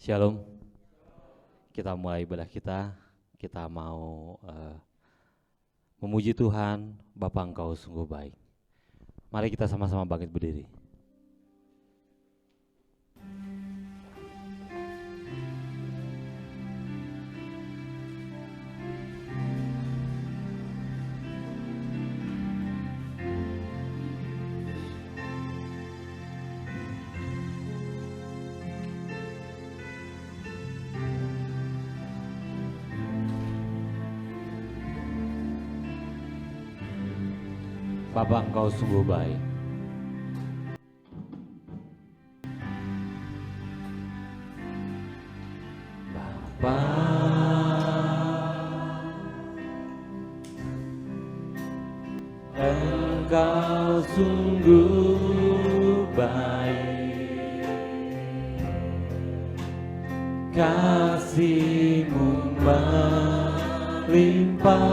Shalom, kita mulai ibadah kita mau memuji Tuhan. Bapa, Engkau sungguh baik. Mari kita sama-sama bangkit berdiri. Bapa, Engkau sungguh baik. Bapa, Engkau sungguh baik, kasih-Mu melimpah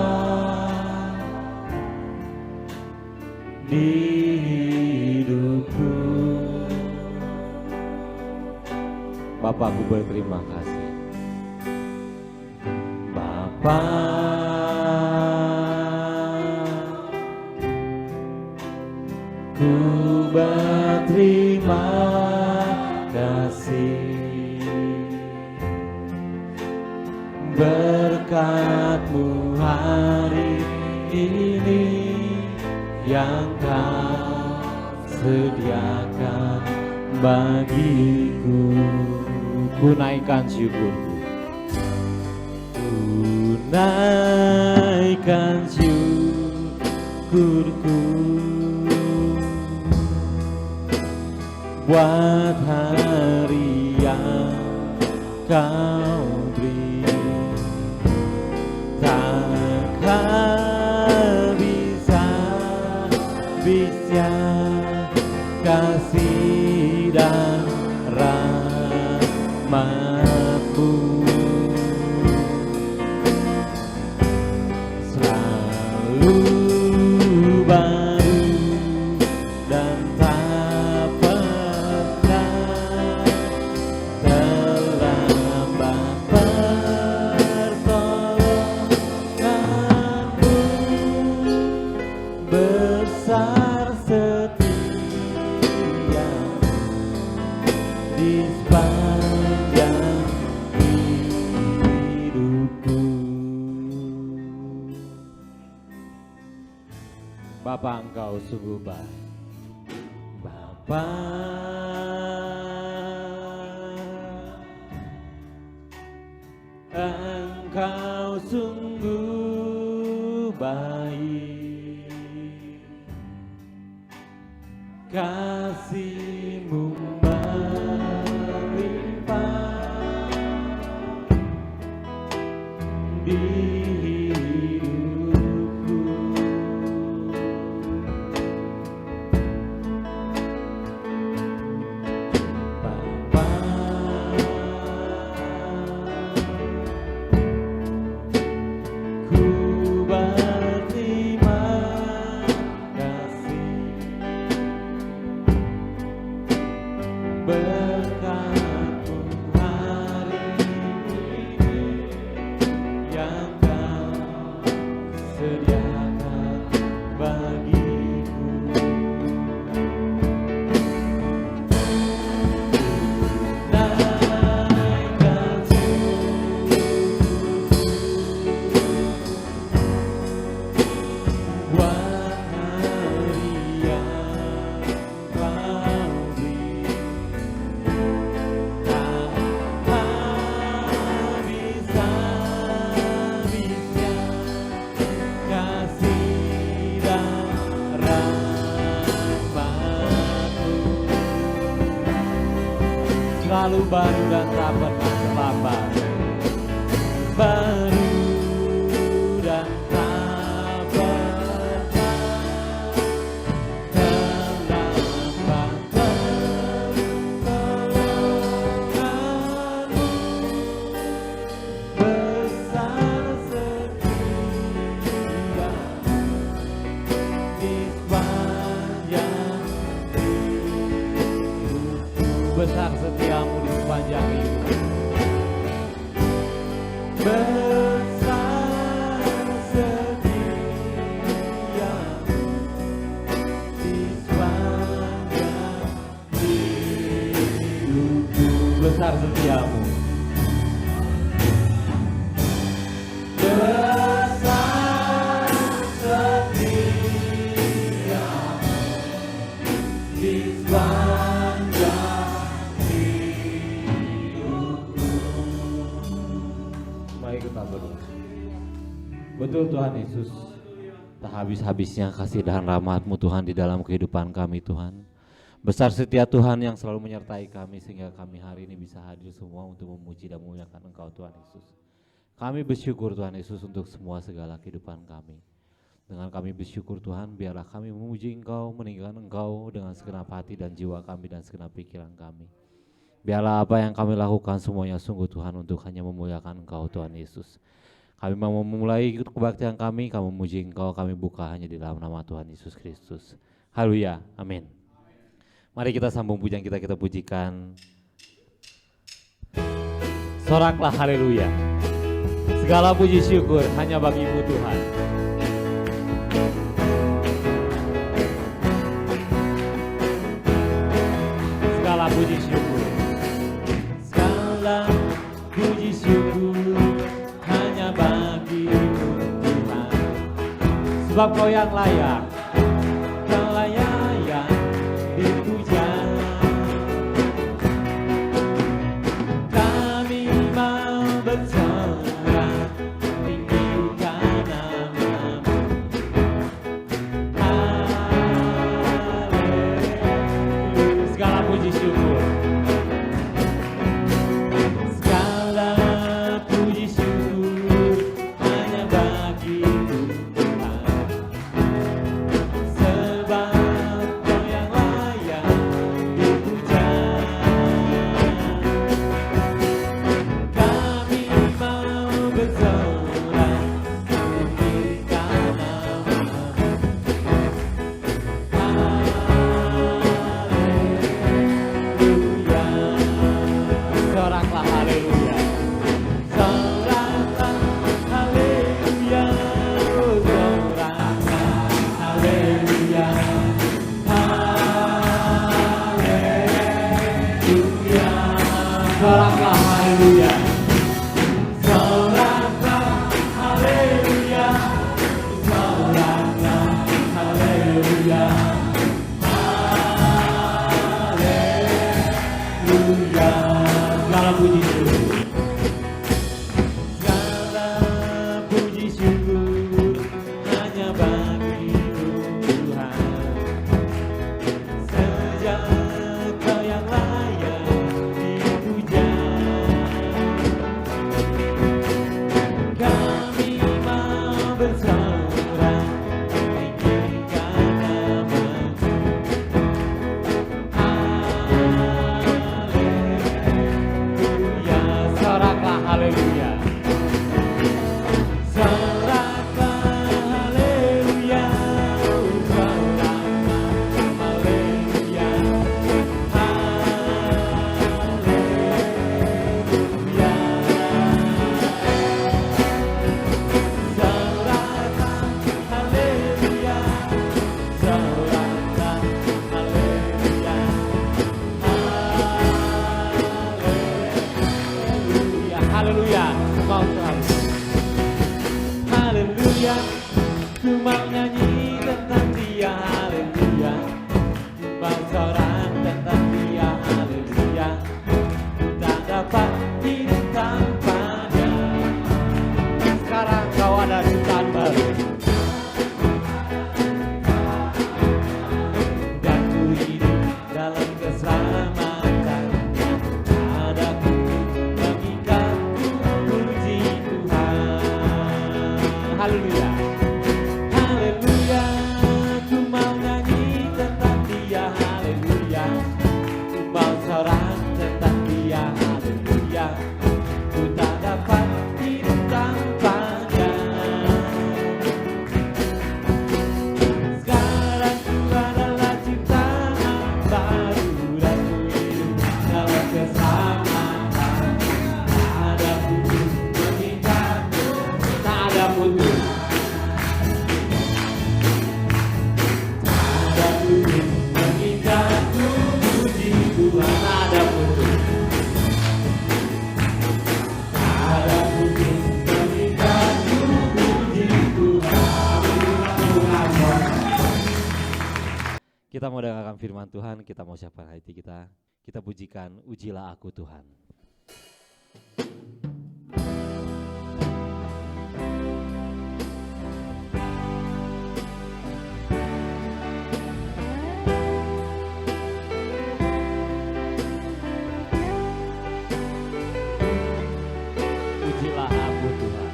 di hidupku. Bapa, aku berterima kasih. Bapa, ku berterima kasih, berkat-Mu hari ini yang Kau sediakan bagiku. Ku naikkan syukurku, ku naikkan syukurku buat hari yang Kau beri. Takkan bisa kasih dan rahmat-Mu selalu baru dan tak pernah terlambat pertolongan-Mu. Besar setia di sepanjang hidupku. Bapa, Engkau sungguh baik. Bapa, Engkau sungguh baik, kasih-Mu melimpah di hidupku. Bapa, ku berterima kasih, berkat-Mu hari ini yang Kau sediakan bagiku. Naikkan syukurku buat hari yang Kau beri. Kasih dan rahmat-Mu selalu baru dan tak pernah terlambat. Baru dan tak pernah terlambat pertolongan-Mu. Besar setia di sepanjang hidupku. Besar setiamu di sepanjang hidup. Besar setiamu. Besar setiamu di sepanjang hidupku. Mari kita berdoa. Betul Tuhan Yesus, tak habis-habisnya kasih dan rahmat-Mu Tuhan di dalam kehidupan kami Tuhan. Besar setia Tuhan yang selalu menyertai kami sehingga kami hari ini bisa hadir semua untuk memuji dan memuliakan Engkau Tuhan Yesus. Kami bersyukur Tuhan Yesus untuk semua segala kehidupan kami. Dengan kami bersyukur Tuhan, biarlah kami memuji Engkau, meninggikan Engkau dengan segenap hati dan jiwa kami dan segenap pikiran kami. Biarlah apa yang kami lakukan semuanya sungguh Tuhan untuk hanya memuliakan Engkau Tuhan Yesus. Kami mau memulai kebaktian kami memuji Engkau, kami buka hanya di dalam nama Tuhan Yesus Kristus. Haleluya, amin. Mari kita sambung pujian kita pujikan. Soraklah haleluya. Segala puji syukur hanya bagi-Mu Tuhan. Segala puji syukur. Segala puji syukur hanya bagi-Mu Tuhan. Sebab Kau yang layak. kita mau dengarkan firman Tuhan, kita mau siapkan hati kita. Kita pujikan, ujilah aku Tuhan. Ujilah aku Tuhan.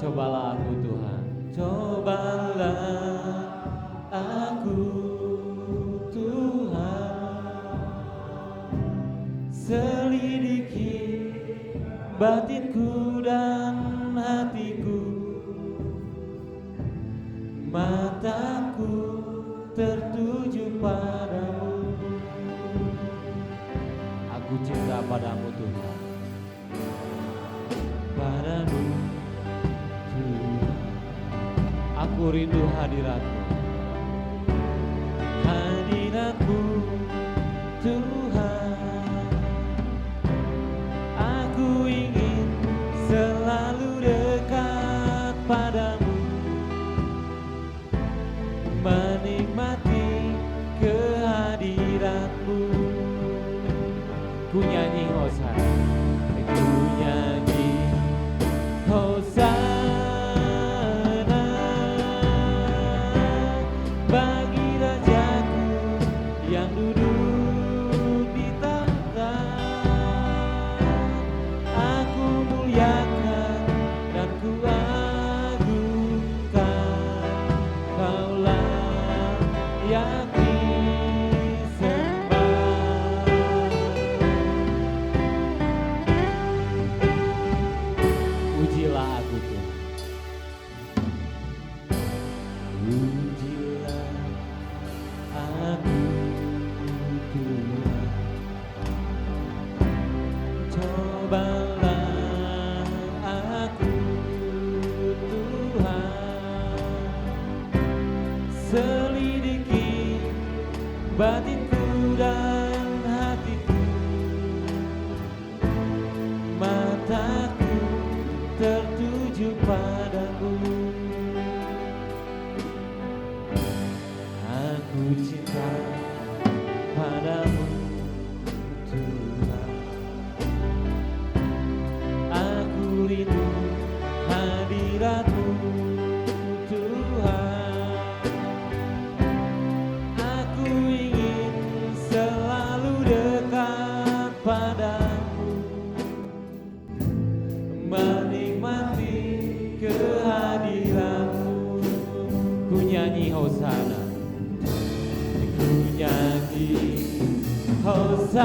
Cobalah aku Tuhan, cobalah aku Tuhan, selidiki batinku dan hatiku, mataku tertuju padamu, aku cinta padamu Tuhan, padamu aku rindu hadiratmu, hadiratmu Tuhan. Aku ingin selalu dekat padamu, menikmati kehadiratmu. Ku nyanyi Hosana, ku nyanyi Hosana. Selidiki batinku dan hatiku, mataku tertuju padamu. Aku cinta padamu Tuhan, aku rindu hadiratmu Tuhan. Menikmati kehadiratmu, ku nyanyi Hosana, ku nyanyi Hosana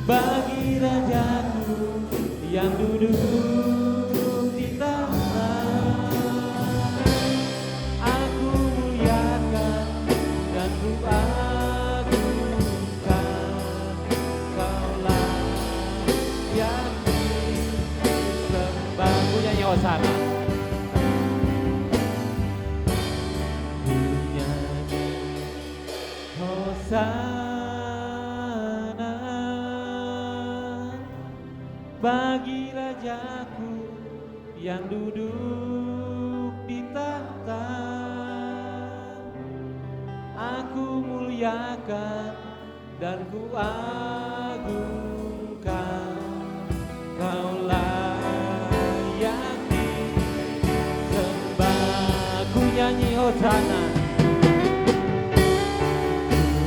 bagi Rajaku yang duduk di tahta. Aku muliakan dan ku Hosana, Hosana bagi Rajaku yang duduk di tahta. Aku muliakan dan ku agungkan, Kaulah nyanyi Hosana,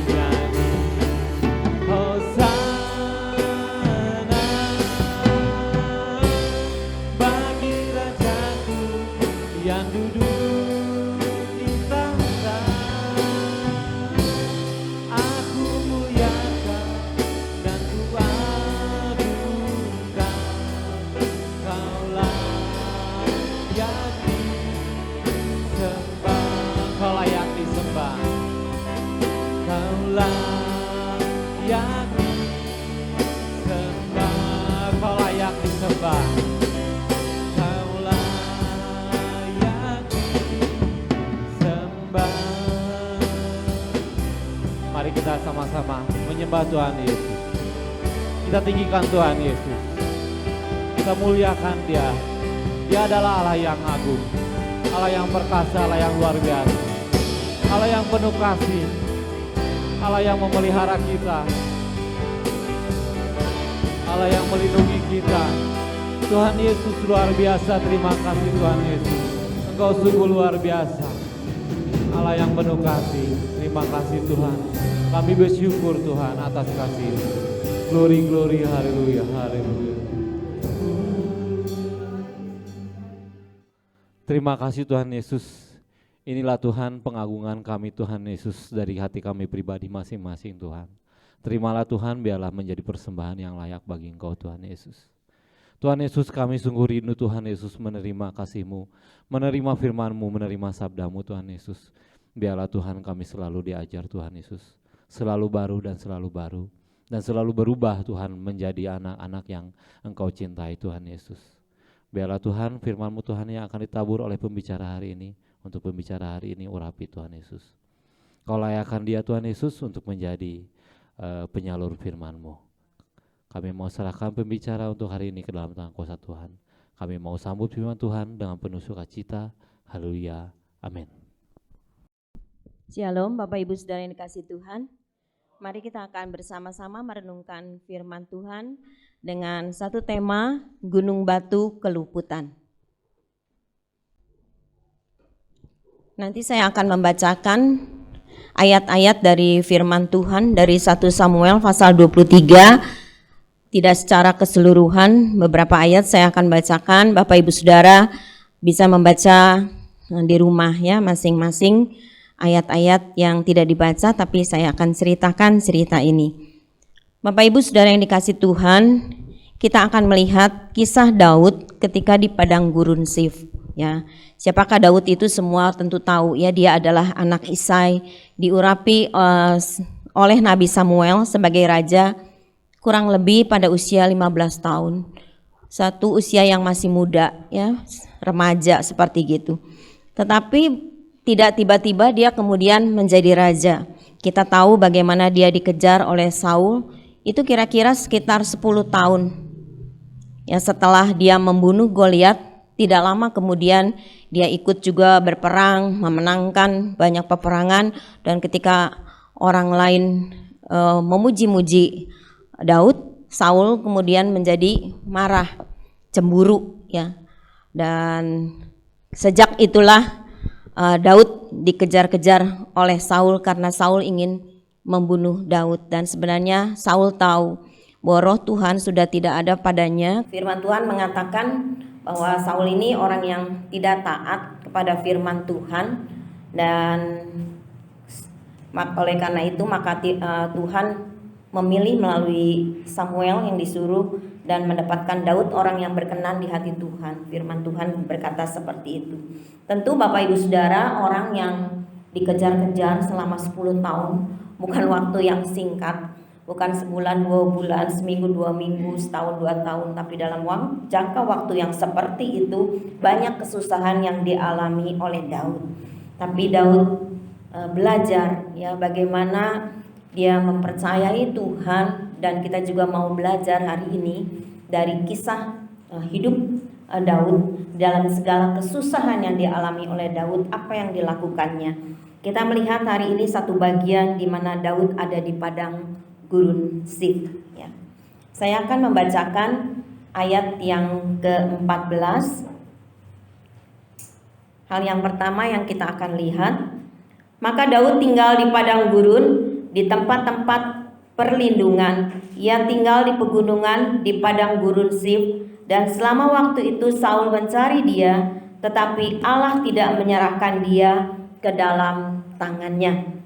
nyanyi Hosana bagi Rajaku yang duduk di tahta. Aku muliakan dan ku agungkan, Kaulah yang Kau layak disembah, Kau layak disembah, Kau layak disembah, Kau layak kita sama-sama menyembah Tuhan Yesus. Kita tinggikan Tuhan Yesus. Kita muliakan Dia. Dia adalah Allah yang agung, Allah yang perkasa, Allah yang luar biasa, Allah yang penuh kasih, Allah yang memelihara kita, Allah yang melindungi kita. Tuhan Yesus luar biasa. Terima kasih Tuhan Yesus. Engkau sungguh luar biasa, Allah yang penuh kasih. Terima kasih Tuhan. Kami bersyukur Tuhan atas kasih. Glory, glory, haleluya, haleluya. Terima kasih Tuhan Yesus. Inilah Tuhan pengagungan kami Tuhan Yesus dari hati kami pribadi masing-masing Tuhan. Terimalah Tuhan, biarlah menjadi persembahan yang layak bagi Engkau Tuhan Yesus. Tuhan Yesus, kami sungguh rindu Tuhan Yesus menerima kasih-Mu, menerima firman-Mu, menerima sabda-Mu Tuhan Yesus. Biarlah Tuhan kami selalu diajar Tuhan Yesus, selalu baru dan selalu baru, dan selalu berubah Tuhan menjadi anak-anak yang Engkau cintai Tuhan Yesus. Biarlah Tuhan firman-Mu Tuhan yang akan ditabur oleh pembicara hari ini, untuk pembicara hari ini urapi Tuhan Yesus. Kau layakkan dia Tuhan Yesus untuk menjadi penyalur firman-Mu. Kami mau serahkan pembicara untuk hari ini ke dalam tangan kuasa Tuhan. Kami mau sambut firman Tuhan dengan penuh sukacita. Haleluya. Amin. Shalom Bapak Ibu Saudara yang dikasihi Tuhan. Mari kita akan bersama-sama merenungkan firman Tuhan dengan satu tema, Gunung Batu Keluputan. Nanti saya akan membacakan ayat-ayat dari firman Tuhan dari 1 Samuel pasal 23. Tidak secara keseluruhan, beberapa ayat saya akan bacakan. Bapak Ibu Saudara bisa membaca di rumah ya masing-masing ayat-ayat yang tidak dibaca, tapi saya akan ceritakan cerita ini. Bapak Ibu Saudara yang dikasihi Tuhan, kita akan melihat kisah Daud ketika di padang gurun Sif ya. Siapakah Daud itu semua tentu tahu ya, dia adalah anak Isai, diurapi oleh Nabi Samuel sebagai raja kurang lebih pada usia 15 tahun. Satu usia yang masih muda ya, remaja seperti gitu. Tetapi tidak tiba-tiba dia kemudian menjadi raja. Kita tahu bagaimana dia dikejar oleh Saul, itu kira-kira sekitar 10 tahun. Ya, setelah dia membunuh Goliat, tidak lama kemudian dia ikut juga berperang, memenangkan banyak peperangan, dan ketika orang lain memuji-muji Daud, Saul kemudian menjadi marah, cemburu ya. Dan sejak itulah Daud dikejar-kejar oleh Saul karena Saul ingin membunuh Daud, dan sebenarnya Saul tahu bahwa roh Tuhan sudah tidak ada padanya. Firman Tuhan mengatakan bahwa Saul ini orang yang tidak taat kepada firman Tuhan, dan oleh karena itu maka Tuhan memilih melalui Samuel yang disuruh dan mendapatkan Daud orang yang berkenan di hati Tuhan. Firman Tuhan berkata seperti itu. Tentu Bapak Ibu Saudara, orang yang dikejar-kejar selama 10 tahun bukan waktu yang singkat, bukan sebulan, 2 bulan, seminggu, 2 minggu, setahun, 2 tahun, tapi dalam jangka waktu yang seperti itu banyak kesusahan yang dialami oleh Daud. Tapi Daud belajar ya bagaimana dia mempercayai Tuhan, dan kita juga mau belajar hari ini dari kisah hidup Daud dalam segala kesusahan yang dialami oleh Daud, apa yang dilakukannya. Kita melihat hari ini satu bagian di mana Daud ada di padang gurun Sif ya. Saya akan membacakan ayat yang ke-14. Hal yang pertama yang kita akan lihat, maka Daud tinggal di padang gurun, di tempat-tempat perlindungan. Ia tinggal di pegunungan di padang gurun Sif, dan selama waktu itu Saul mencari dia, tetapi Allah tidak menyerahkan dia ke dalam tangannya.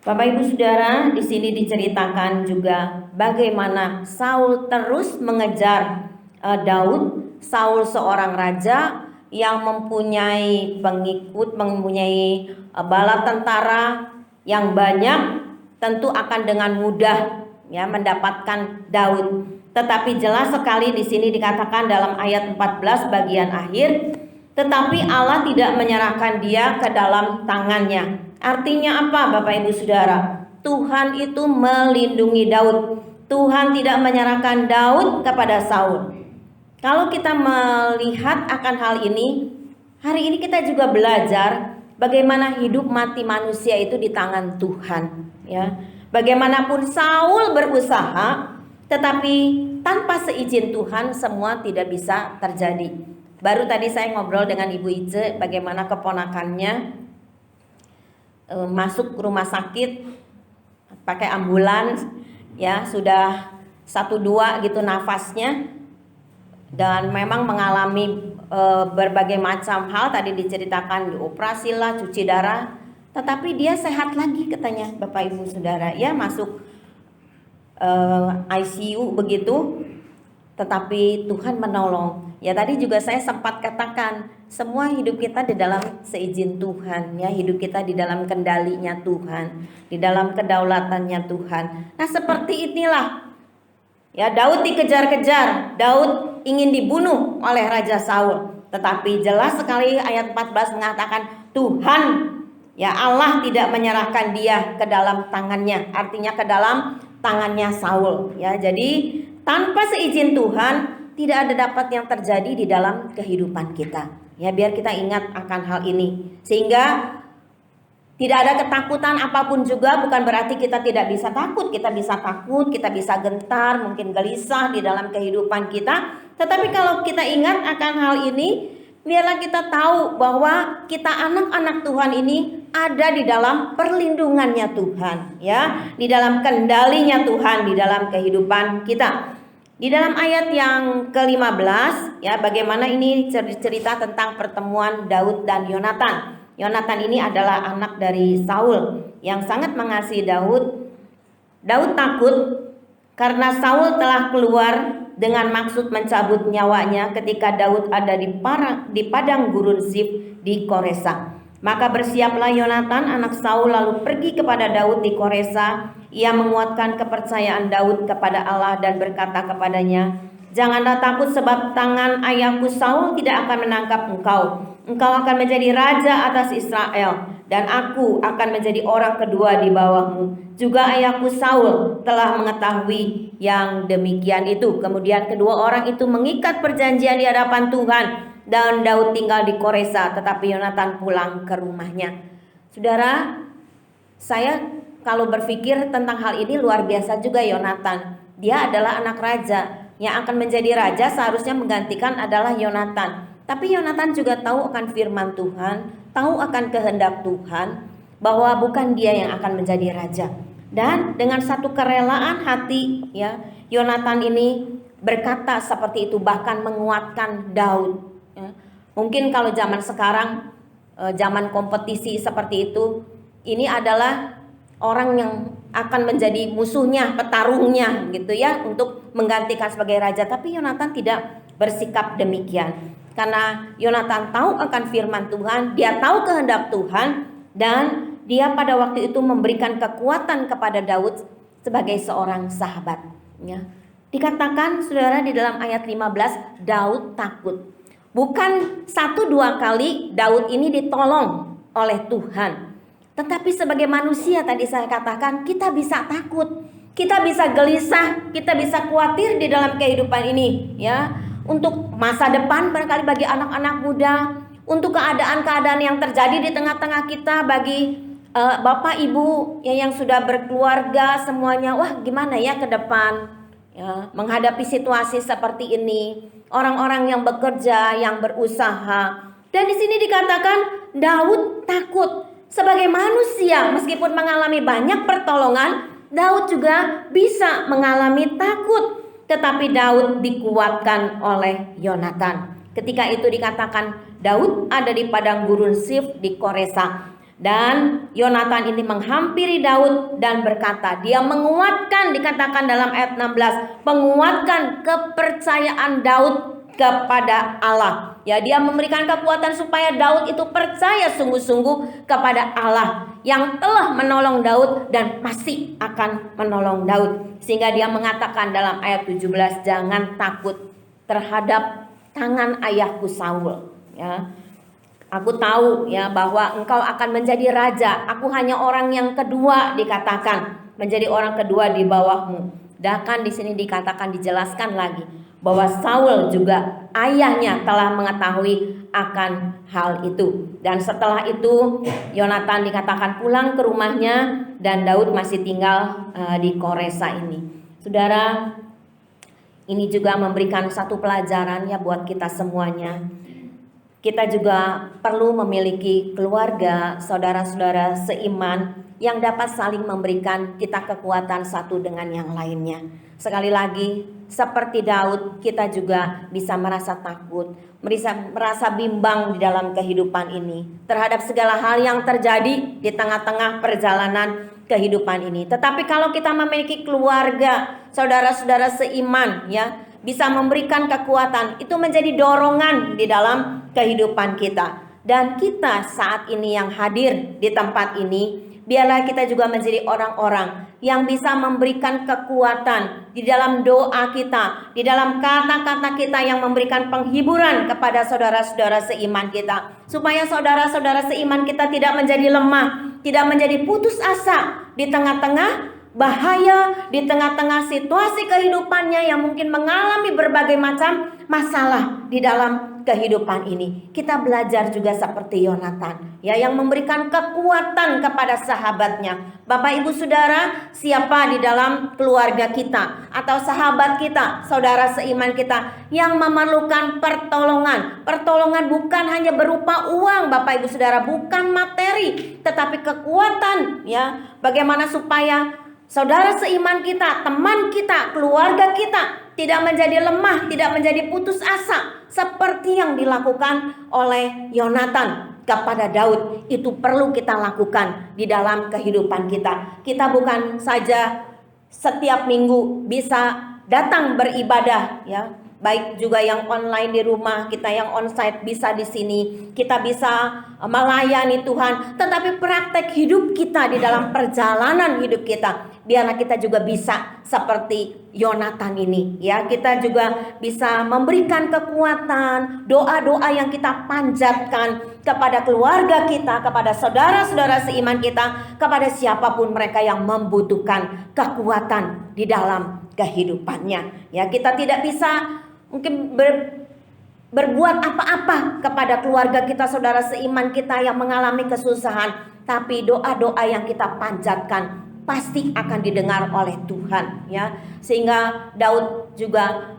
Bapak Ibu Saudara, di sini diceritakan juga bagaimana Saul terus mengejar Daud. Saul seorang raja yang mempunyai pengikut, mempunyai bala tentara yang banyak, tentu akan dengan mudah ya mendapatkan Daud. Tetapi jelas sekali di sini dikatakan dalam ayat 14 bagian akhir, tetapi Allah tidak menyerahkan dia ke dalam tangannya. Artinya apa Bapak Ibu Saudara? Tuhan itu melindungi Daud. Tuhan tidak menyerahkan Daud kepada Saul. Kalau kita melihat akan hal ini, hari ini kita juga belajar bagaimana hidup mati manusia itu di tangan Tuhan, ya. Bagaimanapun Saul berusaha, tetapi tanpa seizin Tuhan semua tidak bisa terjadi. Baru tadi saya ngobrol dengan Ibu Ice bagaimana keponakannya masuk rumah sakit pakai ambulans, ya, sudah 1-2 gitu nafasnya, dan memang mengalami berbagai macam hal. Tadi diceritakan dioperasi lah, cuci darah, tetapi dia sehat lagi katanya Bapak Ibu Saudara, ya, masuk ICU begitu, tetapi Tuhan menolong. Ya, tadi juga saya sempat katakan semua hidup kita di dalam seizin Tuhan, ya, hidup kita di dalam kendalinya Tuhan, di dalam kedaulatannya Tuhan. Nah, seperti inilah, ya, Daud dikejar-kejar, Daud ingin dibunuh oleh Raja Saul, tetapi jelas sekali ayat 14 mengatakan Tuhan, ya, Allah tidak menyerahkan dia ke dalam tangannya, artinya ke dalam tangannya Saul, ya. Jadi tanpa seizin Tuhan tidak ada dapat yang terjadi di dalam kehidupan kita, ya. Biar kita ingat akan hal ini, sehingga tidak ada ketakutan apapun juga. Bukan berarti kita tidak bisa takut. Kita bisa takut, kita bisa gentar, mungkin gelisah di dalam kehidupan kita. Tetapi kalau kita ingat akan hal ini, biarlah kita tahu bahwa kita anak-anak Tuhan ini ada di dalam perlindungannya Tuhan, ya, di dalam kendalinya Tuhan di dalam kehidupan kita. Di dalam ayat yang ke-15, ya, bagaimana ini cerita tentang pertemuan Daud dan Yonatan. Yonatan ini adalah anak dari Saul yang sangat mengasihi Daud. Daud takut karena Saul telah keluar dengan maksud mencabut nyawanya ketika Daud ada di padang gurun Zif di Koresa. Maka bersiaplah Yonatan anak Saul lalu pergi kepada Daud di Koresa. Ia menguatkan kepercayaan Daud kepada Allah dan berkata kepadanya, "Janganlah takut sebab tangan ayahku Saul tidak akan menangkap engkau. Engkau akan menjadi raja atas Israel dan aku akan menjadi orang kedua di bawahmu. Juga ayahku Saul telah mengetahui yang demikian itu." Kemudian kedua orang itu mengikat perjanjian di hadapan Tuhan dan Daud tinggal di Koresa, tetapi Yonatan pulang ke rumahnya. Saudara, saya kalau berpikir tentang hal ini luar biasa juga Yonatan. Dia adalah anak raja. Yang akan menjadi raja seharusnya menggantikan adalah Yonatan. Tapi Yonatan juga tahu akan firman Tuhan, tahu akan kehendak Tuhan, bahwa bukan dia yang akan menjadi raja. Dan dengan satu kerelaan hati, ya, Yonatan ini berkata seperti itu, bahkan menguatkan Daud, ya. Mungkin kalau zaman sekarang, zaman kompetisi seperti itu, ini adalah orang yang akan menjadi musuhnya, petarungnya gitu, ya, untuk menggantikan sebagai raja. Tapi Yonatan tidak bersikap demikian. Karena Yonatan tahu akan firman Tuhan, dia tahu kehendak Tuhan, dan dia pada waktu itu memberikan kekuatan kepada Daud sebagai seorang sahabat, ya. Dikatakan saudara di dalam ayat 15, Daud takut. Bukan 1-2 kali Daud ini ditolong oleh Tuhan. Tetapi sebagai manusia tadi saya katakan, kita bisa takut, kita bisa gelisah, kita bisa khawatir di dalam kehidupan ini, ya. Untuk masa depan barangkali bagi anak-anak muda, untuk keadaan-keadaan yang terjadi di tengah-tengah kita, bagi bapak ibu yang sudah berkeluarga semuanya. Wah, gimana ya ke depan, ya, menghadapi situasi seperti ini, orang-orang yang bekerja, yang berusaha. Dan di sini dikatakan Daud takut. Sebagai manusia, meskipun mengalami banyak pertolongan, Daud juga bisa mengalami takut. Tetapi Daud dikuatkan oleh Yonatan. Ketika itu dikatakan Daud ada di padang gurun Zif di Koresa. Dan Yonatan ini menghampiri Daud dan berkata, dia menguatkan, dikatakan dalam ayat 16, menguatkan kepercayaan Daud kepada Allah. Ya, dia memberikan kekuatan supaya Daud itu percaya sungguh-sungguh kepada Allah yang telah menolong Daud dan masih akan menolong Daud. Sehingga dia mengatakan dalam ayat 17, jangan takut terhadap tangan ayahku Saul, ya. Aku tahu ya bahwa engkau akan menjadi raja. Aku hanya orang yang kedua, dikatakan menjadi orang kedua di bawahmu. Bahkan di sini dikatakan, dijelaskan lagi bahwa Saul juga ayahnya telah mengetahui akan hal itu. Dan setelah itu Yonatan dikatakan pulang ke rumahnya dan Daud masih tinggal di Koresa ini. Saudara, ini juga memberikan satu pelajaran ya buat kita semuanya. Kita juga perlu memiliki keluarga, saudara-saudara seiman yang dapat saling memberikan kita kekuatan satu dengan yang lainnya. Sekali lagi, seperti Daud, kita juga bisa merasa takut, merasa bimbang di dalam kehidupan ini terhadap segala hal yang terjadi di tengah-tengah perjalanan kehidupan ini. Tetapi kalau kita memiliki keluarga, saudara-saudara seiman ya, bisa memberikan kekuatan, itu menjadi dorongan di dalam kehidupan kita. Dan kita saat ini yang hadir di tempat ini, biarlah kita juga menjadi orang-orang yang bisa memberikan kekuatan di dalam doa kita, di dalam kata-kata kita yang memberikan penghiburan kepada saudara-saudara seiman kita, supaya saudara-saudara seiman kita tidak menjadi lemah, tidak menjadi putus asa di tengah-tengah bahaya, di tengah-tengah situasi kehidupannya yang mungkin mengalami berbagai macam masalah di dalam kehidupan ini. Kita belajar juga seperti Yonatan ya, yang memberikan kekuatan kepada sahabatnya. Bapak Ibu Saudara, siapa di dalam keluarga kita atau sahabat kita, saudara seiman kita yang memerlukan pertolongan? Pertolongan bukan hanya berupa uang Bapak Ibu Saudara, bukan materi, tetapi kekuatan ya. Bagaimana supaya saudara seiman kita, teman kita, keluarga kita tidak menjadi lemah, tidak menjadi putus asa seperti yang dilakukan oleh Yonatan kepada Daud. Itu perlu kita lakukan di dalam kehidupan kita. Kita bukan saja setiap minggu bisa datang beribadah ya, baik juga yang online di rumah, kita yang onsite bisa di sini, kita bisa melayani Tuhan, tetapi praktek hidup kita di dalam perjalanan hidup kita, biarlah kita juga bisa seperti Yonatan ini ya. Kita juga bisa memberikan kekuatan, doa-doa yang kita panjatkan kepada keluarga kita, kepada saudara-saudara seiman kita, kepada siapapun mereka yang membutuhkan kekuatan di dalam kehidupannya ya. Kita tidak bisa mungkin berbuat apa-apa kepada keluarga kita, saudara seiman kita yang mengalami kesusahan, tapi doa-doa yang kita panjatkan pasti akan didengar oleh Tuhan ya. Sehingga Daud juga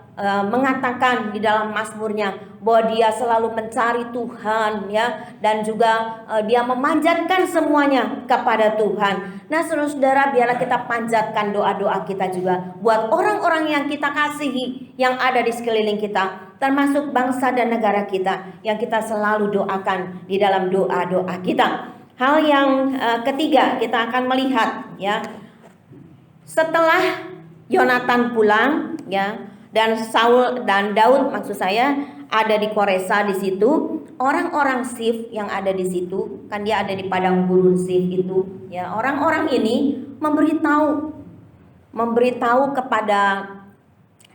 mengatakan di dalam mazmurnya bahwa dia selalu mencari Tuhan ya, dan juga dia memanjatkan semuanya kepada Tuhan. Nah saudara-saudara, biarlah kita panjatkan doa-doa kita juga buat orang-orang yang kita kasihi, yang ada di sekeliling kita, termasuk bangsa dan negara kita, yang kita selalu doakan di dalam doa-doa kita. Hal yang ketiga, kita akan melihat ya, setelah Yonatan pulang ya, dan Saul dan Daud maksud saya ada di Koresa di situ, orang-orang Sif yang ada di situ, kan dia ada di padang gurun Sif itu ya. Orang-orang ini memberitahu kepada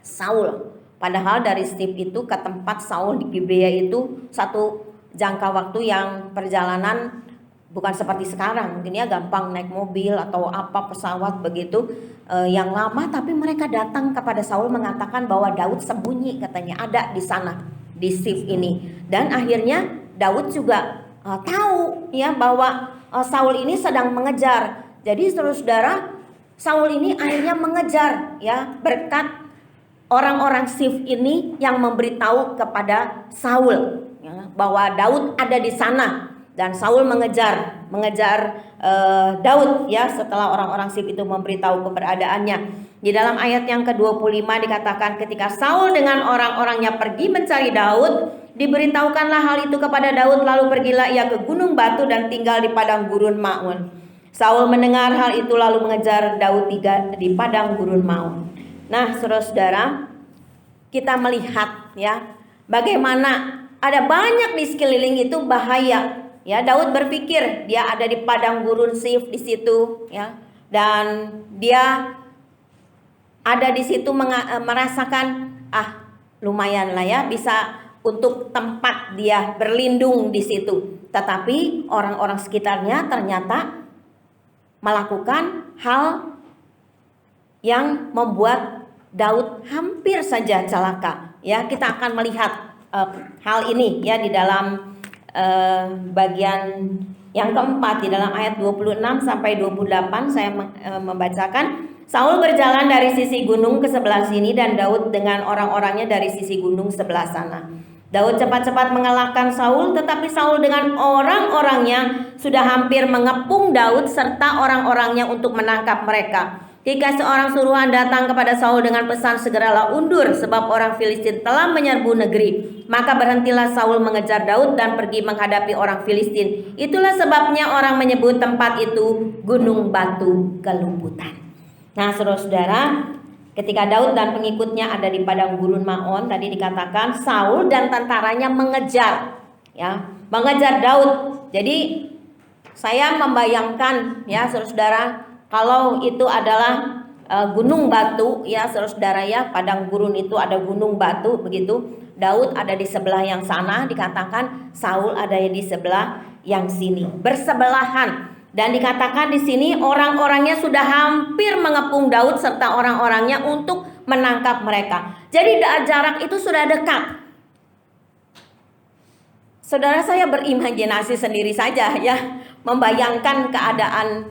Saul, padahal dari Sif itu ke tempat Saul di Gibea itu satu jangka waktu yang perjalanan bukan seperti sekarang, mungkin ya gampang naik mobil atau apa, pesawat begitu yang lama. Tapi mereka datang kepada Saul mengatakan bahwa Daud sembunyi, katanya ada di sana di Sif ini. Dan akhirnya Daud juga tahu ya bahwa Saul ini sedang mengejar. Jadi saudara-saudara, Saul ini akhirnya mengejar ya, berkat orang-orang Sif ini yang memberitahu kepada Saul ya, bahwa Daud ada di sana. Dan Saul mengejar Daud ya, setelah orang-orang Sif itu memberitahu keberadaannya. Di dalam ayat yang ke-25 dikatakan, ketika Saul dengan orang-orangnya pergi mencari Daud, diberitahukanlah hal itu kepada Daud, lalu pergilah ia ke gunung batu dan tinggal di padang gurun Maun. Saul mendengar hal itu lalu mengejar Daud di padang gurun Maun. Nah saudara-saudara, kita melihat ya bagaimana ada banyak di sekeliling itu bahaya. Ya, Daud berpikir dia ada di padang gurun Sif di situ ya, dan dia ada di situ merasakan lumayan lah ya, bisa untuk tempat dia berlindung di situ. Tetapi orang-orang sekitarnya ternyata melakukan hal yang membuat Daud hampir saja celaka. Ya, kita akan melihat hal ini ya di dalam bagian yang keempat, di dalam ayat 26 sampai 28 saya membacakan. Saul berjalan dari sisi gunung ke sebelah sini dan Daud dengan orang-orangnya dari sisi gunung sebelah sana. Daud cepat-cepat mengalahkan Saul, tetapi Saul dengan orang-orangnya sudah hampir mengepung Daud serta orang-orangnya untuk menangkap mereka. Ketika seorang suruhan datang kepada Saul dengan pesan, segeralah undur sebab orang Filistin telah menyerbu negeri. Maka berhentilah Saul mengejar Daud dan pergi menghadapi orang Filistin. Itulah sebabnya orang menyebut tempat itu Gunung Batu Kelumputan. Nah, saudara-saudara, ketika Daud dan pengikutnya ada di padang gurun Maon, tadi dikatakan Saul dan tentaranya mengejar Daud. Jadi saya membayangkan ya saudara-saudara, kalau itu adalah gunung batu ya saudara-saudara ya, padang gurun itu ada gunung batu begitu. Daud ada di sebelah yang sana, dikatakan Saul ada di sebelah yang sini, bersebelahan. Dan dikatakan di sini orang-orangnya sudah hampir mengepung Daud serta orang-orangnya untuk menangkap mereka. Jadi jarak itu sudah dekat. Saudara, saya berimajinasi sendiri saja ya, membayangkan keadaan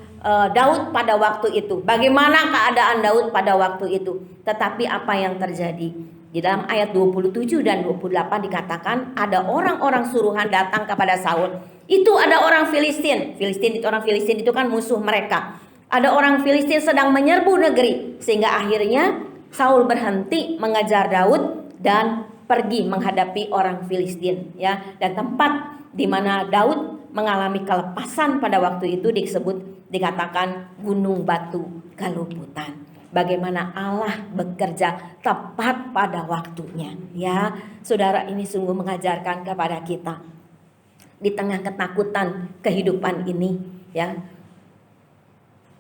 Daud pada waktu itu. Bagaimana keadaan Daud pada waktu itu? Tetapi apa yang terjadi? Di dalam ayat 27 dan 28 dikatakan ada orang-orang suruhan datang kepada Saul. Itu ada orang Filistin. Orang Filistin itu kan musuh mereka. Ada orang Filistin sedang menyerbu negeri, sehingga akhirnya Saul berhenti mengejar Daud dan pergi menghadapi orang Filistin ya. Dan tempat di mana Daud mengalami kelepasan pada waktu itu dikatakan Gunung Batu Kelumputan. Bagaimana Allah bekerja tepat pada waktunya ya. Saudara, ini sungguh mengajarkan kepada kita di tengah ketakutan kehidupan ini ya,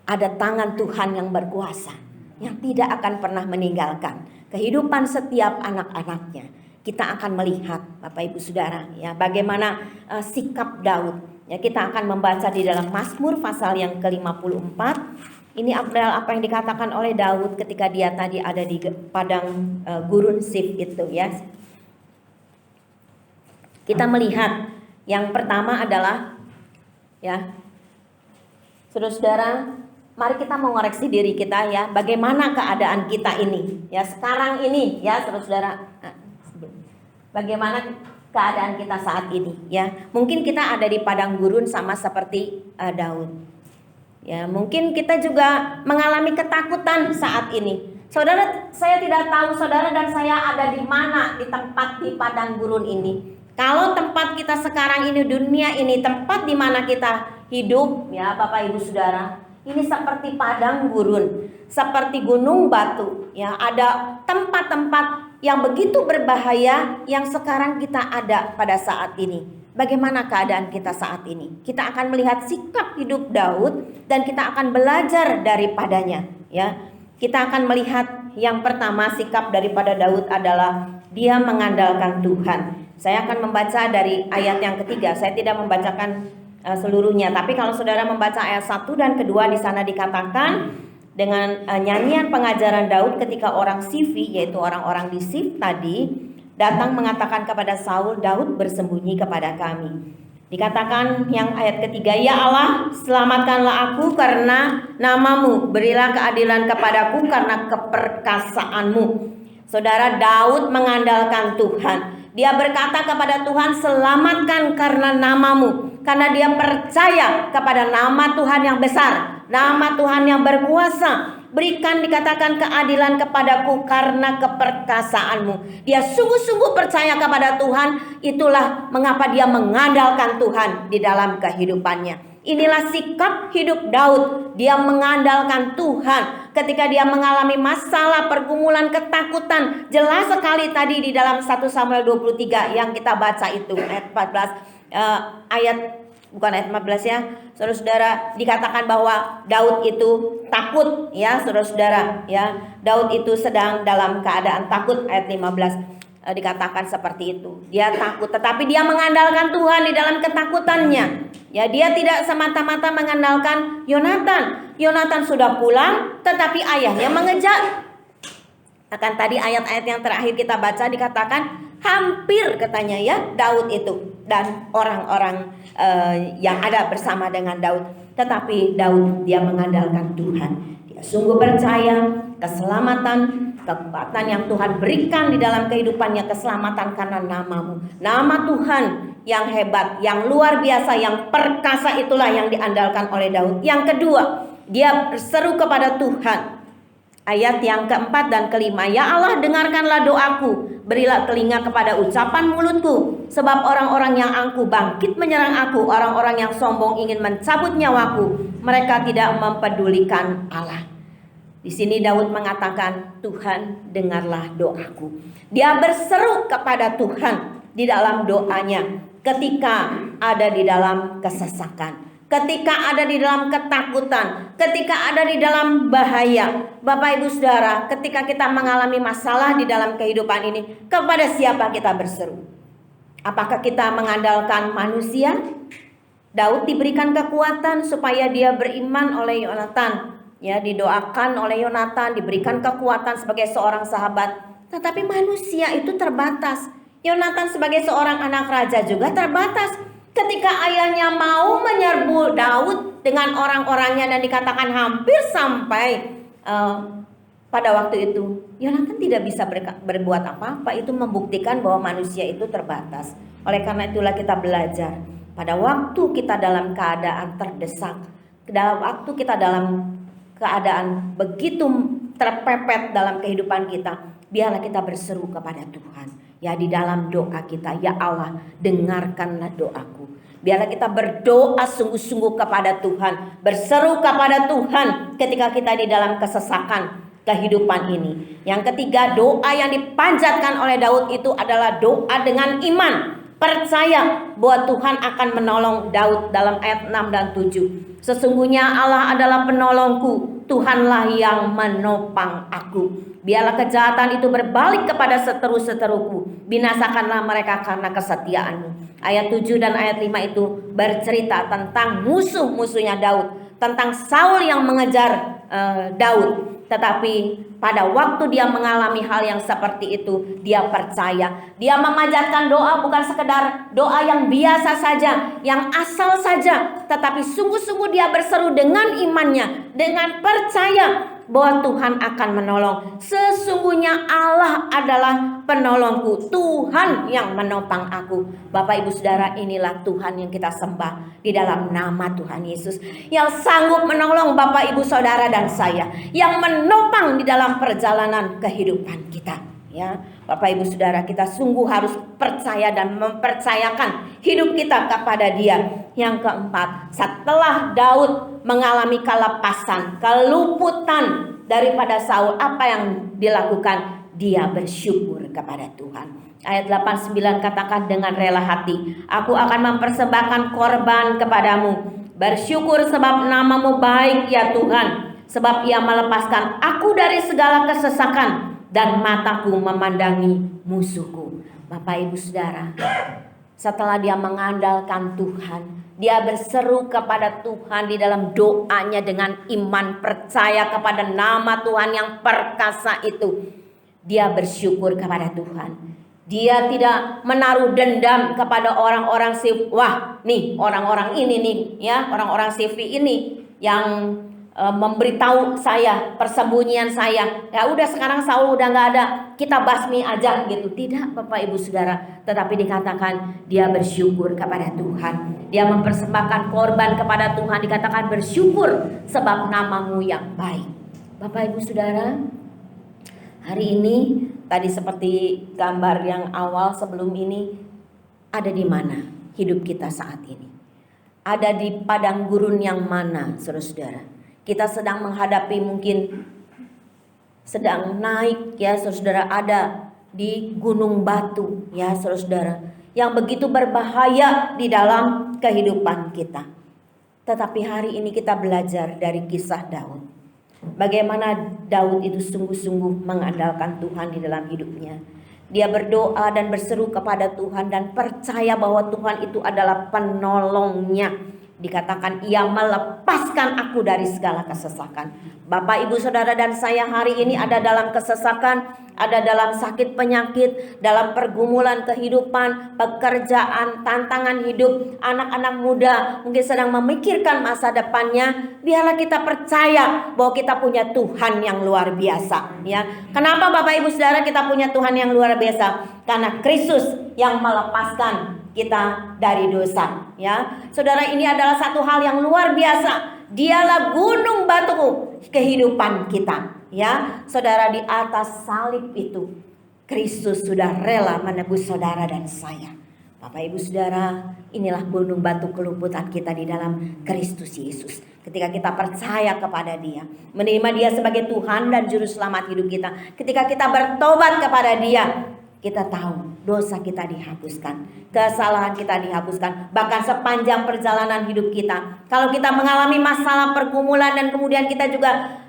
ada tangan Tuhan yang berkuasa yang tidak akan pernah meninggalkan kehidupan setiap anak-anaknya. Kita akan melihat Bapak Ibu Saudara ya, bagaimana sikap Daud ya. Kita akan membaca di dalam Mazmur pasal yang ke-54. Ini adalah apa yang dikatakan oleh Daud ketika dia tadi ada di padang gurun Sif itu ya. Kita melihat yang pertama adalah ya, saudara-saudara, mari kita mengoreksi diri kita ya, bagaimana keadaan kita ini ya sekarang ini ya saudara-saudara. Bagaimana keadaan kita saat ini ya. Mungkin kita ada di padang gurun sama seperti Daud. Ya, mungkin kita juga mengalami ketakutan saat ini. Saudara, saya tidak tahu saudara dan saya ada di mana di tempat di padang gurun ini. Kalau tempat kita sekarang ini, dunia ini, tempat di mana kita hidup ya Bapak Ibu Saudara, ini seperti padang gurun, seperti gunung batu ya. Ada tempat-tempat yang begitu berbahaya yang sekarang kita ada pada saat ini. Bagaimana keadaan kita saat ini? Kita akan melihat sikap hidup Daud dan kita akan belajar daripadanya ya. Kita akan melihat yang pertama, sikap daripada Daud adalah dia mengandalkan Tuhan. Saya akan membaca dari ayat yang ketiga. Saya tidak membacakan seluruhnya, tapi kalau saudara membaca ayat 1 dan kedua, di sana dikatakan dengan nyanyian pengajaran Daud ketika orang Sifi, yaitu orang-orang di Sif tadi datang mengatakan kepada Saul, Daud bersembunyi kepada kami. Dikatakan yang ayat ketiga, ya Allah, selamatkanlah aku karena namamu, berilah keadilan kepadaku karena keperkasaanmu. Saudara, Daud mengandalkan Tuhan. Dia berkata kepada Tuhan, selamatkan karena namamu. Karena dia percaya kepada nama Tuhan yang besar, nama Tuhan yang berkuasa. Berikan, dikatakan, keadilan kepadaku karena keperkasaanmu. Dia sungguh-sungguh percaya kepada Tuhan. Itulah mengapa dia mengandalkan Tuhan di dalam kehidupannya. Inilah sikap hidup Daud. Dia mengandalkan Tuhan ketika dia mengalami masalah, pergumulan, ketakutan. Jelas sekali tadi di dalam 1 Samuel 23 yang kita baca itu ayat 14. Bukan ayat 14 ya, saudara-saudara, dikatakan bahwa Daud itu takut ya, saudara-saudara ya. Daud itu sedang dalam keadaan takut, ayat 15. dikatakan seperti itu. Dia takut, tetapi dia mengandalkan Tuhan di dalam ketakutannya. Ya, dia tidak semata-mata mengandalkan Yonatan. Yonatan sudah pulang, tetapi ayahnya mengejar. Akan tadi ayat-ayat yang terakhir kita baca dikatakan hampir katanya ya Daud itu dan orang-orang yang ada bersama dengan Daud. Tetapi Daud dia mengandalkan Tuhan. Dia sungguh percaya keselamatan, kekuatan yang Tuhan berikan di dalam kehidupannya, keselamatan karena namamu. Nama Tuhan yang hebat, yang luar biasa, yang perkasa itulah yang diandalkan oleh Daud. Yang kedua, dia berseru kepada Tuhan. Ayat yang keempat dan kelima, ya Allah dengarkanlah doaku, berilah telinga kepada ucapan mulutku, sebab orang-orang yang angkuh bangkit menyerang aku, orang-orang yang sombong ingin mencabut nyawaku, mereka tidak mempedulikan Allah. Di sini Daud mengatakan, Tuhan dengarlah doaku. Dia berseru kepada Tuhan di dalam doanya ketika ada di dalam kesesakan, ketika ada di dalam ketakutan, ketika ada di dalam bahaya. Bapak Ibu Saudara, ketika kita mengalami masalah di dalam kehidupan ini, kepada siapa kita berseru? Apakah kita mengandalkan manusia? Daud diberikan kekuatan supaya dia beriman oleh Yonatan. Ya, didoakan oleh Yonatan, diberikan kekuatan sebagai seorang sahabat. Tetapi manusia itu terbatas. Yonatan sebagai seorang anak raja juga terbatas. Ketika ayahnya mau menyerbu Daud dengan orang-orangnya dan dikatakan hampir sampai pada waktu itu, Yonatan tidak bisa berbuat apa-apa. Itu membuktikan bahwa manusia itu terbatas. Oleh karena itulah kita belajar, pada waktu kita dalam keadaan terdesak, dalam waktu kita dalam keadaan begitu terpepet dalam kehidupan kita, biarlah kita berseru kepada Tuhan. Ya, di dalam doa kita, ya Allah dengarkanlah doaku. Biarlah kita berdoa sungguh-sungguh kepada Tuhan, berseru kepada Tuhan ketika kita di dalam kesesakan kehidupan ini. Yang ketiga, doa yang dipanjatkan oleh Daud itu adalah doa dengan iman, percaya bahwa Tuhan akan menolong Daud dalam ayat 6 dan 7. Sesungguhnya Allah adalah penolongku, Tuhanlah yang menopang aku. Biarlah kejahatan itu berbalik kepada seteru-seteruku, binasakanlah mereka karena kesetiaanmu. Ayat 7 dan ayat 5 itu bercerita tentang musuh-musuhnya Daud, tentang Saul yang mengejar Daud. Tetapi pada waktu dia mengalami hal yang seperti itu, dia percaya. Dia memanjatkan doa bukan sekedar doa yang biasa saja, yang asal saja, tetapi sungguh-sungguh dia berseru dengan imannya, dengan percaya bahwa Tuhan akan menolong. Sesungguhnya Allah adalah penolongku, Tuhan yang menopang aku. Bapak Ibu Saudara, inilah Tuhan yang kita sembah di dalam nama Tuhan Yesus, yang sanggup menolong Bapak Ibu Saudara dan saya, yang menopang di dalam perjalanan kehidupan kita. Ya, Bapak Ibu Saudara, kita sungguh harus percaya dan mempercayakan hidup kita kepada Dia. Yang keempat, setelah Daud mengalami kelepasan, keluputan daripada Saul, apa yang dilakukan? Dia bersyukur kepada Tuhan. Ayat 89 katakan, dengan rela hati aku akan mempersembahkan korban kepadamu. Bersyukur sebab namamu baik ya Tuhan, sebab ia melepaskan aku dari segala kesesakan dan mataku memandangi musuhku. Bapak Ibu Saudara, setelah dia mengandalkan Tuhan, dia berseru kepada Tuhan di dalam doanya dengan iman, percaya kepada nama Tuhan yang perkasa itu. Dia bersyukur kepada Tuhan. Dia tidak menaruh dendam kepada orang-orang wah nih orang-orang ini nih ya, orang-orang CV ini yang memberitahu saya persembunyian saya. Ya udah, sekarang Saul udah nggak ada, kita basmi aja gitu. Tidak Bapak Ibu Saudara, tetapi dikatakan dia bersyukur kepada Tuhan. Dia mempersembahkan korban kepada Tuhan, dikatakan bersyukur sebab namamu yang baik. Bapak Ibu Saudara, hari ini tadi seperti gambar yang awal sebelum ini, ada di mana hidup kita saat ini? Ada di padang gurun yang mana, saudara-saudara? Kita sedang menghadapi, mungkin sedang naik ya saudara, ada di gunung batu ya saudara, yang begitu berbahaya di dalam kehidupan kita. Tetapi hari ini kita belajar dari kisah Daud, bagaimana Daud itu sungguh-sungguh mengandalkan Tuhan di dalam hidupnya. Dia berdoa dan berseru kepada Tuhan dan percaya bahwa Tuhan itu adalah penolongnya. Dikatakan ia melepaskan aku dari segala kesesakan. Bapak, Ibu, Saudara dan saya hari ini ada dalam kesesakan, ada dalam sakit penyakit, dalam pergumulan kehidupan, pekerjaan, tantangan hidup. Anak-anak muda mungkin sedang memikirkan masa depannya. Biarlah kita percaya bahwa kita punya Tuhan yang luar biasa, ya. Kenapa Bapak, Ibu, Saudara, kita punya Tuhan yang luar biasa? Karena Kristus yang melepaskan kita dari dosa, ya. Saudara, ini adalah satu hal yang luar biasa. Dialah gunung batu kehidupan kita, ya. Saudara, di atas salib itu Kristus sudah rela menebus saudara dan saya. Bapak, Ibu, Saudara, inilah gunung batu keluputan kita di dalam Kristus Yesus. Ketika kita percaya kepada Dia, menerima Dia sebagai Tuhan dan Juru Selamat hidup kita, ketika kita bertobat kepada Dia, kita tahu dosa kita dihapuskan, kesalahan kita dihapuskan. Bahkan sepanjang perjalanan hidup kita, kalau kita mengalami masalah pergumulan dan kemudian kita juga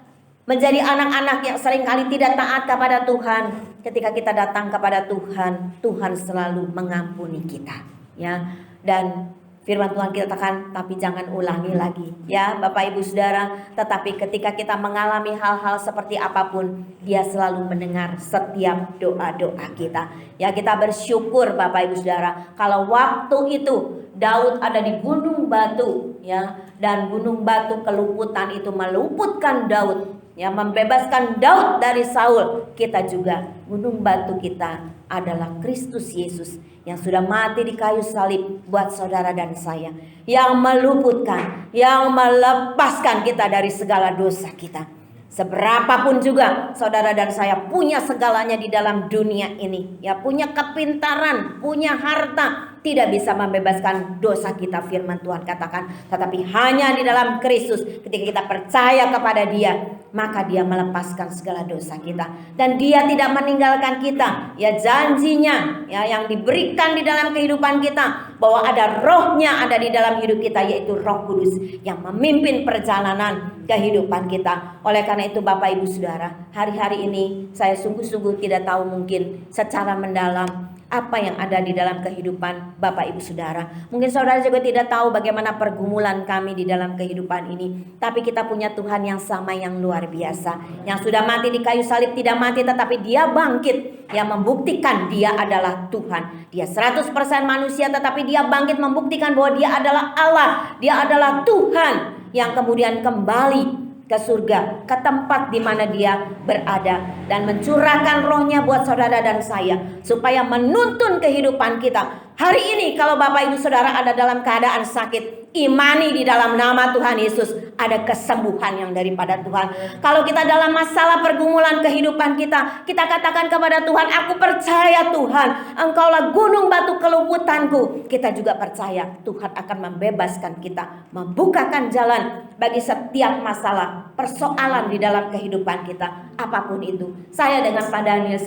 menjadi anak-anak yang seringkali tidak taat kepada Tuhan, ketika kita datang kepada Tuhan, Tuhan selalu mengampuni kita, ya. Dan firman Tuhan kita katakan, tapi jangan ulangi lagi, ya Bapak, Ibu, Saudara. Tetapi ketika kita mengalami hal-hal seperti apapun, Dia selalu mendengar setiap doa-doa kita. Ya, kita bersyukur Bapak, Ibu, Saudara, kalau waktu itu Daud ada di gunung batu, ya, dan gunung batu keluputan itu meluputkan Daud, ya, membebaskan Daud dari Saul. Kita juga, gunung batu kita adalah Kristus Yesus yang sudah mati di kayu salib buat saudara dan saya, yang meluputkan, yang melepaskan kita dari segala dosa kita. Seberapapun juga saudara dan saya punya segalanya di dalam dunia ini, ya, punya kepintaran, punya harta, tidak bisa membebaskan dosa kita, firman Tuhan katakan. Tetapi hanya di dalam Kristus, ketika kita percaya kepada Dia, maka Dia melepaskan segala dosa kita, dan Dia tidak meninggalkan kita. Ya, janjinya, ya, yang diberikan di dalam kehidupan kita, bahwa ada Roh-Nya ada di dalam hidup kita, yaitu Roh Kudus yang memimpin perjalanan kehidupan kita. Oleh karena itu Bapak, Ibu, Saudara, hari-hari ini saya sungguh-sungguh tidak tahu mungkin secara mendalam apa yang ada di dalam kehidupan Bapak, Ibu, Saudara. Mungkin saudara juga tidak tahu bagaimana pergumulan kami di dalam kehidupan ini. Tapi kita punya Tuhan yang sama, yang luar biasa, yang sudah mati di kayu salib, tidak mati tetapi Dia bangkit, yang membuktikan Dia adalah Tuhan. Dia 100% manusia, tetapi Dia bangkit membuktikan bahwa Dia adalah Allah. Dia adalah Tuhan yang kemudian kembali ke surga, ke tempat di mana Dia berada, dan mencurahkan Roh-Nya buat saudara dan saya, supaya menuntun kehidupan kita. Hari ini kalau Bapak, Ibu, Saudara ada dalam keadaan sakit, imani di dalam nama Tuhan Yesus ada kesembuhan yang daripada Tuhan. Kalau kita dalam masalah pergumulan kehidupan kita, kita katakan kepada Tuhan, aku percaya Tuhan, Engkaulah gunung batu keluputanku. Kita juga percaya Tuhan akan membebaskan kita, membukakan jalan bagi setiap masalah, persoalan di dalam kehidupan kita, apapun itu. Saya dengan Pak Daniel,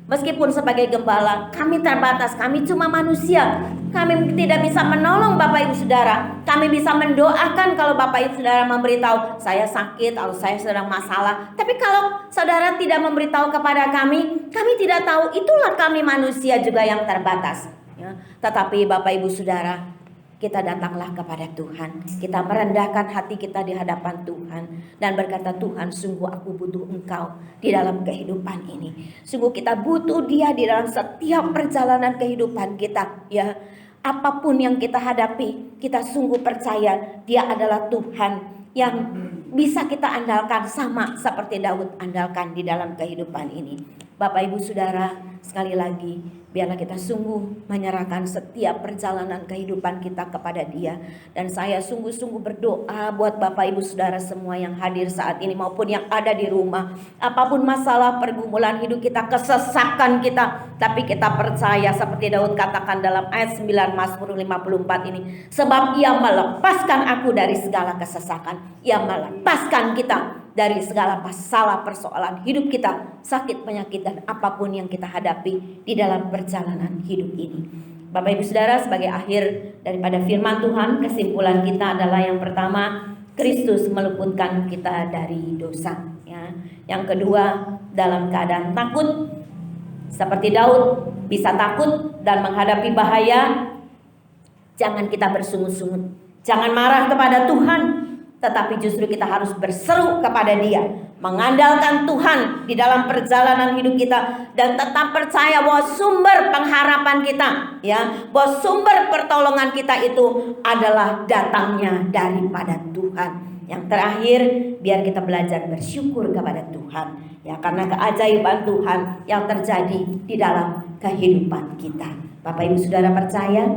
meskipun sebagai gembala, kami terbatas, kami cuma manusia. Kami tidak bisa menolong Bapak, Ibu, Saudara. Kami bisa mendoakan kalau Bapak, Ibu, Saudara memberitahu saya sakit atau saya sedang masalah. Tapi kalau saudara tidak memberitahu kepada kami tidak tahu. Itulah kami manusia juga yang terbatas, ya. Tetapi Bapak, Ibu, Saudara, kita datanglah kepada Tuhan. Kita merendahkan hati kita di hadapan Tuhan dan berkata, Tuhan, sungguh aku butuh Engkau di dalam kehidupan ini. Sungguh kita butuh Dia di dalam setiap perjalanan kehidupan kita, ya. Apapun yang kita hadapi, kita sungguh percaya Dia adalah Tuhan yang bisa kita andalkan, sama seperti Daud andalkan di dalam kehidupan ini. Bapak, Ibu, Saudara, sekali lagi biarlah kita sungguh menyerahkan setiap perjalanan kehidupan kita kepada Dia. Dan saya sungguh-sungguh berdoa buat Bapak, Ibu, Saudara semua yang hadir saat ini maupun yang ada di rumah. Apapun masalah pergumulan hidup kita, kesesakan kita, tapi kita percaya seperti Daud katakan dalam ayat 9 Mazmur 54 ini, sebab Ia melepaskan aku dari segala kesesakan. Ia melepaskan kita dari segala masalah persoalan hidup kita, sakit, penyakit, dan apapun yang kita hadapi di dalam perjalanan hidup ini. Bapak, Ibu, Saudara, sebagai akhir daripada firman Tuhan, kesimpulan kita adalah yang pertama, Kristus meluputkan kita dari dosa, ya. Yang kedua, dalam keadaan takut, Seperti Daud bisa takut dan menghadapi bahaya, jangan kita bersungut-sungut, jangan marah kepada Tuhan, tetapi justru kita harus berseru kepada Dia, mengandalkan Tuhan di dalam perjalanan hidup kita, dan tetap percaya bahwa sumber pengharapan kita, ya, bahwa sumber pertolongan kita itu adalah datangnya daripada Tuhan. Yang terakhir, biar kita belajar bersyukur kepada Tuhan, ya, karena keajaiban Tuhan yang terjadi di dalam kehidupan kita. Bapak Ibu Saudara percaya?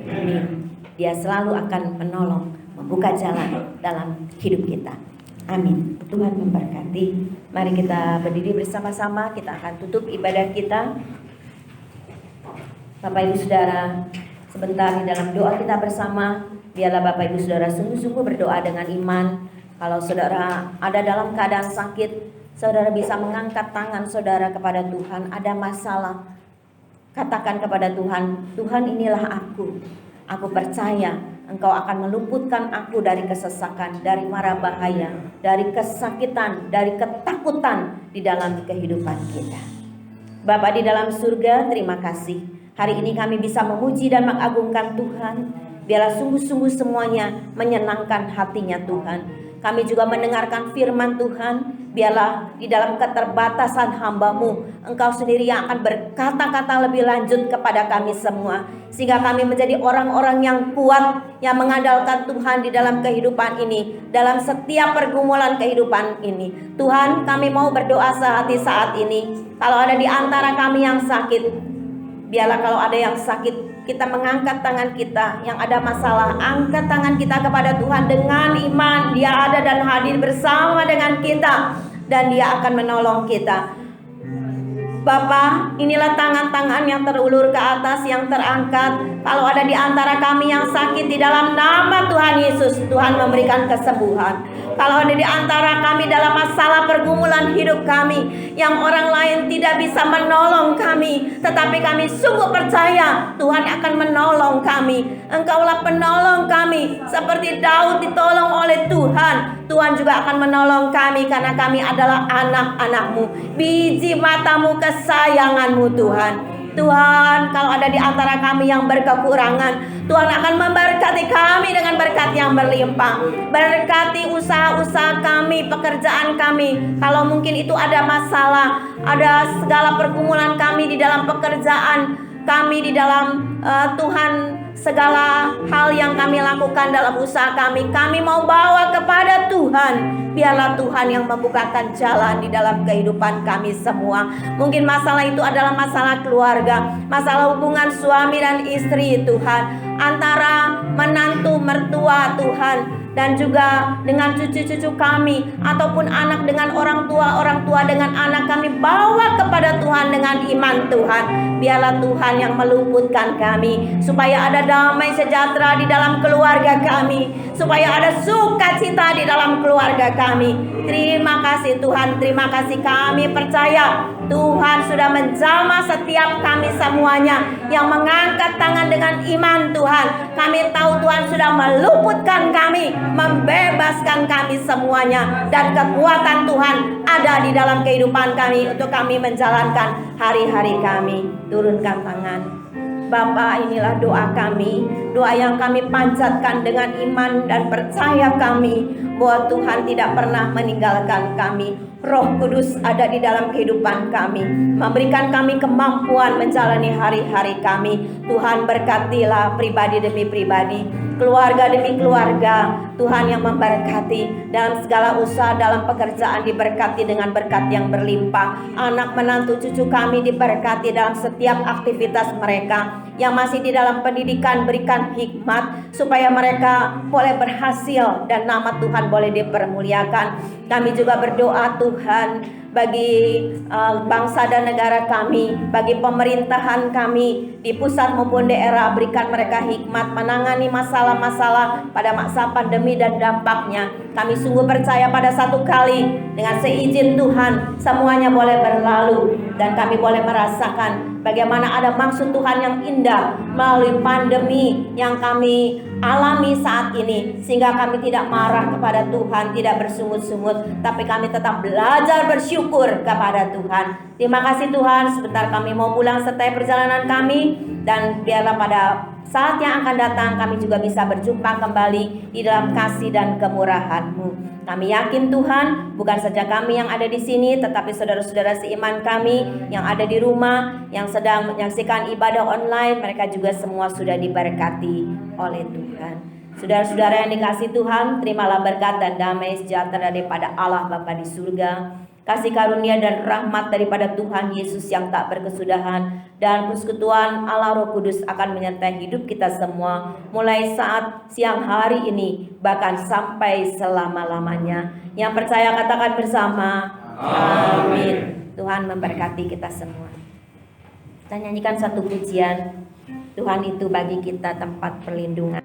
Amin. Dia selalu akan menolong, membuka jalan dalam hidup kita. Amin. Tuhan memberkati. Mari kita berdiri bersama-sama. Kita akan tutup ibadah kita. Bapak Ibu Saudara, sebentar di dalam doa kita bersama, biarlah Bapak Ibu Saudara sungguh-sungguh berdoa dengan iman. Kalau saudara ada dalam keadaan sakit, saudara bisa mengangkat tangan saudara kepada Tuhan. Ada masalah, katakan kepada Tuhan, Tuhan, inilah aku. Aku percaya Engkau akan meluputkan aku dari kesesakan, dari mara bahaya, dari kesakitan, dari ketakutan di dalam kehidupan kita. Bapa di dalam surga, terima kasih. Hari ini kami bisa memuji dan mengagungkan Tuhan. Biarlah sungguh-sungguh semuanya menyenangkan hatinya Tuhan. Kami juga mendengarkan firman Tuhan. Biarlah di dalam keterbatasan hamba-Mu, Engkau sendiri yang akan berkata-kata lebih lanjut kepada kami semua, sehingga kami menjadi orang-orang yang kuat, yang mengandalkan Tuhan di dalam kehidupan ini, dalam setiap pergumulan kehidupan ini. Tuhan, kami mau berdoa saat ini. Kalau ada di antara kami yang sakit, biarlah kalau ada yang sakit, kita mengangkat tangan kita. Yang ada masalah, angkat tangan kita kepada Tuhan dengan iman. Dia ada dan hadir bersama dengan kita, dan Dia akan menolong kita. Bapa, inilah tangan-tangan yang terulur ke atas, yang terangkat. Kalau ada di antara kami yang sakit, di dalam nama Tuhan Yesus, Tuhan memberikan kesembuhan. Kalau ada di antara kami dalam masalah pergumulan hidup kami, yang orang lain tidak bisa menolong kami, tetapi kami sungguh percaya Tuhan akan menolong kami. Engkaulah penolong kami. Seperti Daud ditolong oleh Tuhan, Tuhan juga akan menolong kami, karena kami adalah anak-anak-Mu, biji mata-Mu, kesayangan-Mu Tuhan. Tuhan, kalau ada di antara kami yang berkekurangan, Tuhan akan memberkati kami dengan berkat yang berlimpah. Berkati usaha-usaha kami, pekerjaan kami. Kalau mungkin itu ada masalah, ada segala pergumulan kami di dalam pekerjaan kami, di dalam Tuhan, segala hal yang kami lakukan dalam usaha kami mau bawa kepada Tuhan. Biarlah Tuhan yang membukakan jalan di dalam kehidupan kami semua. Mungkin masalah itu adalah masalah keluarga, masalah hubungan suami dan istri Tuhan, antara menantu mertua Tuhan, dan juga dengan cucu-cucu kami, ataupun anak dengan orang tua dengan anak kami. Bawa kepada Tuhan dengan iman Tuhan. Biarlah Tuhan yang meluputkan kami, supaya ada damai sejahtera di dalam keluarga kami, supaya ada sukacita di dalam keluarga kami. Terima kasih Tuhan, terima kasih. Kami percaya Tuhan sudah menjamah setiap kami semuanya yang mengangkat tangan dengan iman Tuhan. Kami tahu Tuhan sudah meluputkan kami, membebaskan kami semuanya, dan kekuatan Tuhan ada di dalam kehidupan kami untuk kami menjalankan hari-hari kami. Turunkan tangan. Bapa, inilah doa kami, doa yang kami panjatkan dengan iman dan percaya kami bahwa Tuhan tidak pernah meninggalkan kami. Roh Kudus ada di dalam kehidupan kami, memberikan kami kemampuan menjalani hari-hari kami. Tuhan, berkatilah pribadi demi pribadi, keluarga demi keluarga. Tuhan yang memberkati dalam segala usaha, dalam pekerjaan diberkati dengan berkat yang berlimpah. Anak menantu cucu kami diberkati dalam setiap aktivitas mereka. Yang masih di dalam pendidikan, berikan hikmat supaya mereka boleh berhasil dan nama Tuhan boleh dipermuliakan. Kami juga berdoa Tuhan bagi bangsa dan negara kami, bagi pemerintahan kami di pusat maupun daerah. Berikan mereka hikmat menangani masalah-masalah pada masa pandemi dan dampaknya. Kami sungguh percaya pada satu kali dengan seizin Tuhan semuanya boleh berlalu, dan kami boleh merasakan bagaimana ada maksud Tuhan yang indah melalui pandemi yang kami alami saat ini, sehingga kami tidak marah kepada Tuhan, tidak bersungut-sungut, tapi kami tetap belajar bersyukur kepada Tuhan. Terima kasih Tuhan, sebentar kami mau pulang sertai perjalanan kami, dan biarlah pada saat yang akan datang kami juga bisa berjumpa kembali di dalam kasih dan kemurahan-Mu. Kami yakin Tuhan, bukan saja kami yang ada di sini, tetapi saudara-saudara seiman kami yang ada di rumah, yang sedang menyaksikan ibadah online, mereka juga semua sudah diberkati oleh Tuhan. Saudara-saudara yang dikasihi Tuhan, terimalah berkat dan damai sejahtera daripada Allah Bapa di surga, kasih karunia dan rahmat daripada Tuhan Yesus yang tak berkesudahan, dan persekutuan Allah Roh Kudus akan menyertai hidup kita semua mulai saat siang hari ini bahkan sampai selama-lamanya. Yang percaya katakan bersama, amin. Tuhan memberkati kita semua. Kita nyanyikan satu pujian, Tuhan itu bagi kita tempat perlindungan.